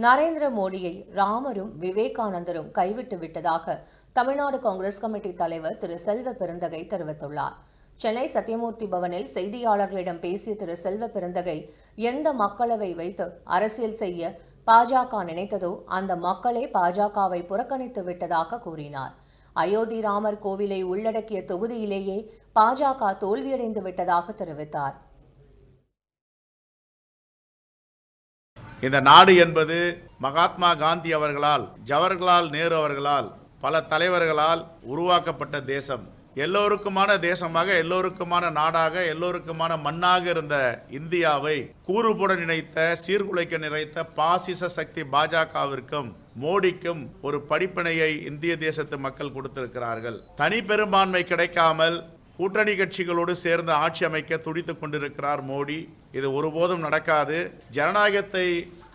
நரேந்திர மோடியை ராமரும் விவேகானந்தரும் கைவிட்டு விட்டதாக தமிழ்நாடு காங்கிரஸ் கமிட்டி தலைவர் திரு செல்வ பெருந்தகை தெரிவித்துள்ளார். சென்னை சத்தியமூர்த்தி பவனில் செய்தியாளர்களிடம் பேசிய திரு செல்வ பெருந்தகை, எந்த மக்களவை வைத்து அரசியல் செய்ய பாஜக நினைத்ததோ அந்த மக்களே பாஜகவை புறக்கணித்து விட்டதாக கூறினார். அயோத்தி ராமர் கோவிலை உள்ளடக்கிய தொகுதியிலேயே பாஜக தோல்வியடைந்து விட்டதாக தெரிவித்தார். இந்த நாடு என்பது மகாத்மா காந்தி அவர்களால், ஜவஹர்லால் நேரு அவர்களால், பல தலைவர்களால் உருவாக்கப்பட்ட தேசம். எல்லோருக்குமான தேசமாக, எல்லோருக்குமான நாடாக, எல்லோருக்குமான மண்ணாக இருந்த இந்தியாவை கூறுபட நினைத்த, சீர்குலைக்க நினைத்த பாசிச சக்தி பாஜகவிற்கும் மோடிக்கும் ஒரு படிப்பினையை இந்திய தேசத்து மக்கள் கொடுத்திருக்கிறார்கள். தனி பெரும்பான்மை கிடைக்காமல் கூட்டணி கட்சிகளோடு சேர்ந்து ஆட்சி அமைக்க துடித்துக் கொண்டிருக்கிறார் மோடி. இது ஒருபோதும் நடக்காது. ஜனநாயகத்தை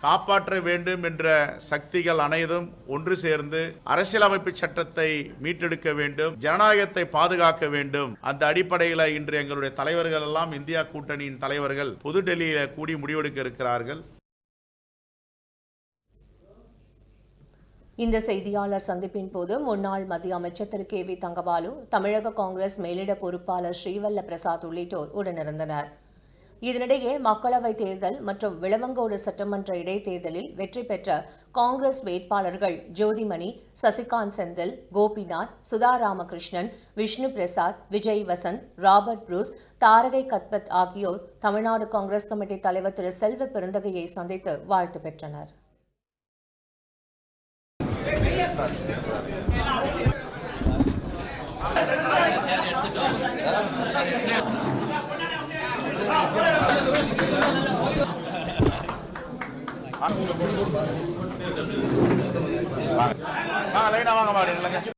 காப்பாற்ற வேண்டும் என்ற சக்திகள் அனைத்தும் ஒன்று சேர்ந்து அரசியலமைப்பு சட்டத்தை மீட்டெடுக்க வேண்டும், ஜனநாயகத்தை பாதுகாக்க வேண்டும். அந்த அடிப்படையில் இன்று எங்களுடைய தலைவர்கள் எல்லாம், இந்தியா கூட்டணியின் தலைவர்கள் புதுடெல்லியில கூடி முடிவெடுக்க இருக்கிறார்கள். இந்த செய்தியாளர் சந்திப்பின் போது முன்னாள் மத்திய அமைச்சர் திரு கே வி தங்கபாலு, தமிழக காங்கிரஸ் மேலிட பொறுப்பாளர் ஸ்ரீவல்ல பிரசாத் உள்ளிட்டோர் உடனிருந்தனர். இதனிடையே மக்களவைத் தேர்தல் மற்றும் விளவங்கோடு சட்டமன்ற இடைத்தேர்தலில் வெற்றி பெற்ற காங்கிரஸ் வேட்பாளர்கள் ஜோதிமணி, சசிகாந்த் செந்தில், கோபிநாத், சுதா ராமகிருஷ்ணன், விஷ்ணு பிரசாத், விஜய் வசந்த், ராபர்ட் புரூஸ், தாரகை கத்பத் ஆகியோர் தமிழ்நாடு காங்கிரஸ் கமிட்டி தலைவர் திரு செல்வ பெருந்தகையை சந்தித்து வாழ்த்து பெற்றனர். லைனா வாங்க மாட்டீங்களா?